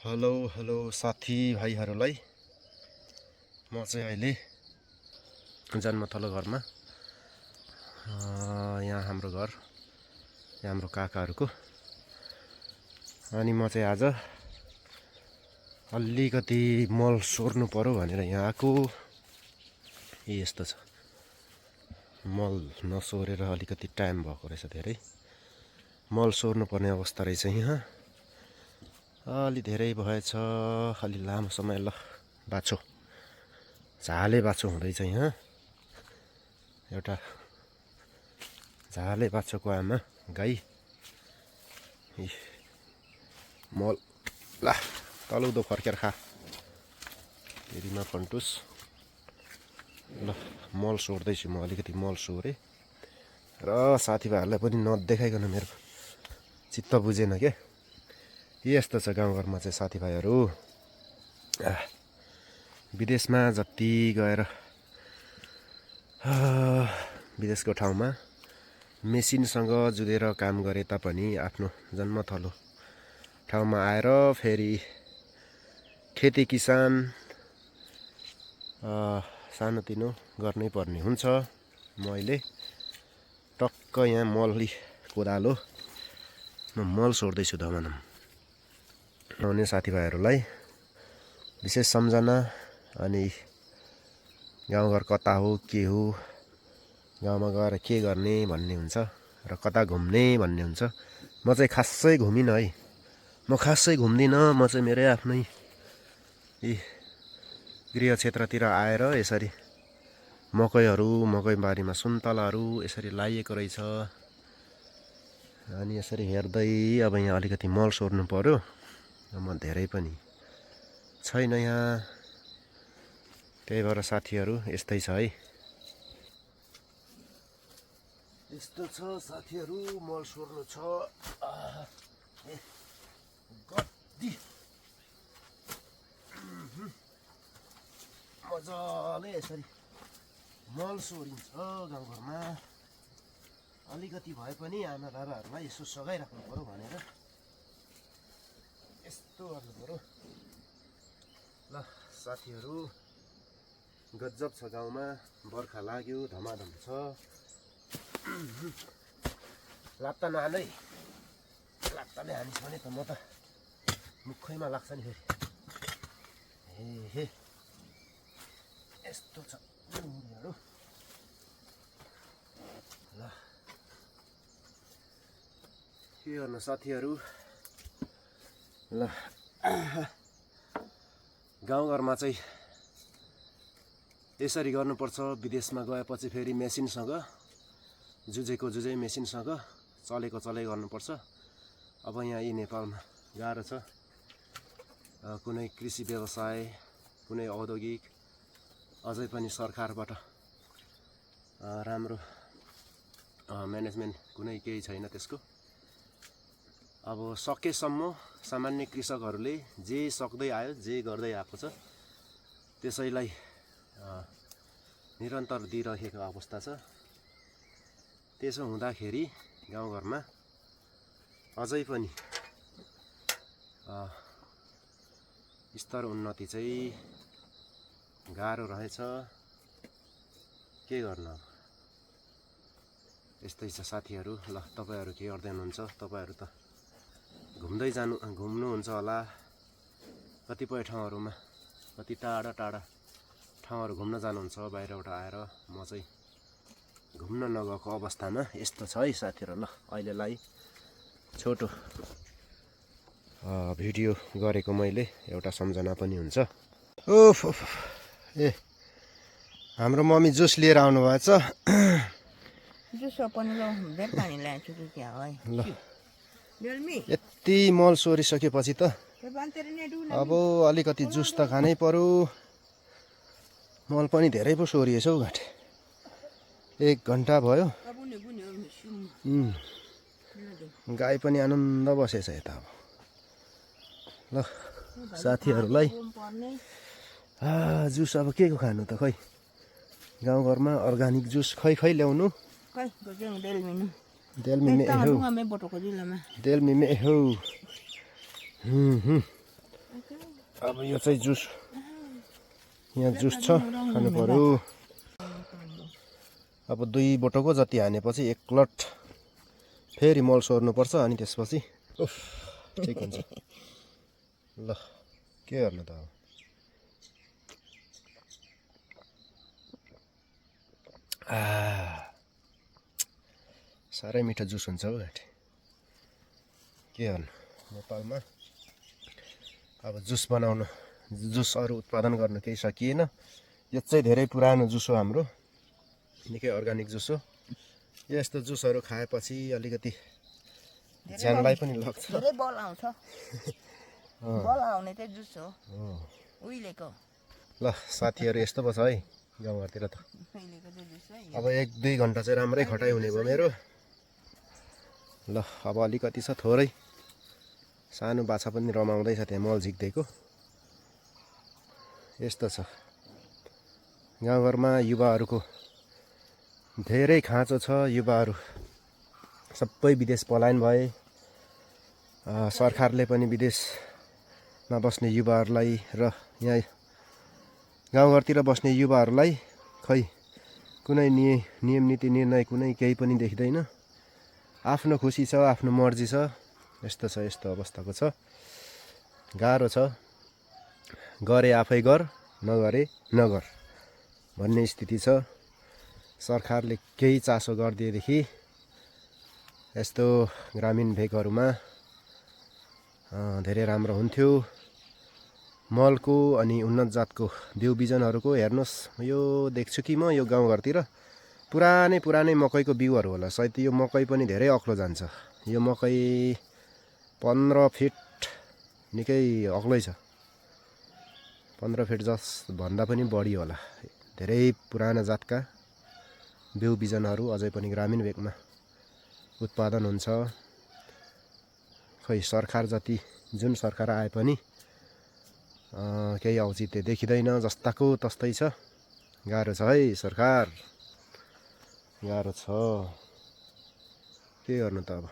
Hello hello साथी भाइहरूलाई म चाहिँ अहिले जन्मथलो घरमा यहाँ हाम्रो घर यहाँ हाम्रो काकाहरूको अनि म चाहिँ आज अलिकति मल सोर्नु पर्यो भनेर यहाँ आएको। यस्तो छ मल नसोरेर अलिकति टाइम भएको रहेछ, धेरै मल सोर्नु पर्ने अवस्था रहेछ। यहाँ अलि धेरै भएछ, अलि लामो समय ल बाछो झाले बाछो हुँदैछ। यहाँ एउटा झाले बाछोको आमा गाई मल ला तलौदो फर्केर खा फेरिमा फन्टुस। ल मल सोर्दैछु म, अलिकति मल सोरेँ र साथीभाइहरूलाई पनि नदेखाइकन मेरो चित्त बुझेन के। यस्तो छ गाउँघरमा चाहिँ साथीभाइहरू। विदेशमा जति गएर विदेशको ठाउँमा मेसिनसँग जुधेर काम गरे तापनि आफ्नो जन्मथलो ठाउँमा आएर फेरि खेती किसान सानोतिनो गर्नै पर्ने हुन्छ। म अहिले टक्क यहाँ मल कोदालो मल सोर्दैछु धमाधम। आउने साथीभाइहरूलाई विशेष सम्झना अनि गाउँघर कता हो के हो, गाउँमा गएर के गर्ने भन्ने हुन्छ र कता घुम्ने भन्ने हुन्छ। म चाहिँ खासै घुमिनँ है, म खासै घुम्दिनँ। म चाहिँ मेरै आफ्नै गृह क्षेत्रतिर आएर यसरी मकै बारीमा सुन्तलाहरू यसरी लाइएको रहेछ। अनि यसरी हेर्दै अब यहाँ अलिकति मल सोर्नु पर्यो। म धेरै पनि छैन यहाँ, त्यही भएर साथीहरू यस्तै छ है। यस्तो छ साथीहरू, मल सोर्नु छ। गद्दी मजाले यसरी मल सोरिन्छ गाउँघरमा। अलिकति भए पनि आमा बाबाहरूलाई यसो सघाइराख्नु पर्यो भनेर यस्तो गर्नु पर्यो। ल साथीहरू गजब छ गाउँमा, बर्खा लाग्यो, धमाधम छ। लात्ता नहालै, लात्ताले हानिस् भने त म त मुखैमा लाग्छ नि फेरि। हे यस्तो छ उनीहरू। ल के गर्नु साथीहरू। ल गाउँघरमा चाहिँ यसरी गर्नुपर्छ। विदेशमा गएपछि फेरि मेसिनसँग जुझै मेसिनसँग चले गर्नुपर्छ। अब यहाँ यी नेपालमा गाह्रो छ। कुनै कृषि व्यवसाय, कुनै औद्योगिक अझै पनि सरकारबाट राम्रो म्यानेजमेन्ट कुनै केही छैन त्यसको। अब सकेसम्म सामान्य कृषकहरूले जे सक्दै आयो, जे गर्दै आएको छ त्यसैलाई निरन्तर दिइरहेको अवस्था छ। त्यसो हुँदाखेरि गाउँघरमा अझै पनि स्तर उन्नति चाहिँ गाह्रो रहेछ। के गर्नु अब, यस्तै छ साथीहरू। ल तपाईँहरू के गर्दै हुनुहुन्छ? तपाईँहरू त घुम्नुहुन्छ होला कतिपय ठाउँहरूमा, कति टाढा ठाउँहरू घुम्न जानुहुन्छ बाहिरबाट आएर। म चाहिँ घुम्न नगएको अवस्थामा यस्तो छ है साथीहरू। ल अहिलेलाई छोटो भिडियो गरेको मैले, एउटा सम्झना पनि हुन्छ। ओफ ए हाम्रो मम्मी जुस लिएर आउनु भएछ। ल यति मल सोरिसकेपछि त अब अलिकति जुस त खानै पर्यो। मल पनि धेरै पो सोरिएछ हौ घाटे, 1 घन्टा भयो। गाई पनि आनन्द बसेछ यता। अब ल साथीहरूलाई जुस अब के को खानु त, खै गाउँघरमा अर्ग्यानिक जुस खै ल्याउनु। डेलमी में हो अब यो चाहिँ जुस यहाँ जुस छ खानु पर्यो। अब 2 बोटोको जति हानेपछि 1 लट फेरि मल सोर्नुपर्छ अनि त्यसपछि उफ ठिक हुन्छ। ल के गर्नु त अब। साह्रै मिठो जुस हुन्छ हौ घाँटी। के गर्नु नेपालमा अब जुस बनाउनु जुसहरू उत्पादन गर्नु केही सकिएन। यो चाहिँ धेरै पुरानो जुस हो हाम्रो, निकै अर्ग्यानिक जुस हो। यस्तो जुसहरू खाएपछि अलिकति ज्यानलाई पनि लाग्छ। धेरै बल आउँछ। बल आउने चाहिँ जुस हो उहिलेको। ल साथीहरू यस्तो पो छ है गाउँघरतिर त। अब 1-2 घन्टा चाहिँ राम्रै खटाइ हुने भयो मेरो। ल अब अलिकति छ थोरै, सानो बाछा पनि रमाउँदैछ त्यहाँ मल झिक्दैको। यस्तो छ गाउँघरमा युवाहरूको धेरै खाँचो छ। युवाहरू सबै विदेश पलायन भए। सरकारले पनि विदेशमा बस्ने युवाहरूलाई र यहाँ गाउँघरतिर बस्ने युवाहरूलाई खै कुनै नियम नीति निर्णय कुनै केही पनि देखिँदैन। आफ्नो खुसी छ, आफ्नो मर्जी छ। यस्तो छ, यस्तो अवस्थाको छ। गाह्रो छ। गरे आफै गर, नगरे नगर भन्ने स्थिति छ। सरकारले केही चासो गरिदिएदेखि यस्तो ग्रामीण भेगहरूमा धेरै राम्रो हुन्थ्यो। मलको अनि उन्नत जातको बिउ बिजनहरूको हेर्नुहोस्, यो देख्छु कि म यो गाउँघरतिर पुरानै मकैको बिउहरू होला। सायद यो मकै पनि धेरै अग्लो जान्छ। यो मकै 15 फिट निकै अग्लै छ। 15 फिट भन्दा पनि बढी होला। धेरै पुराना जातका बिउ बिजनहरू अझै पनि ग्रामीण भेगमा उत्पादन हुन्छ। खै सरकार जति जुन सरकार आए पनि केही औचित्य देखिँदैन। जस्ताको तस्तै छ। गाह्रो छ है सरकार, गाह्रो छ। के गर्नु त अब।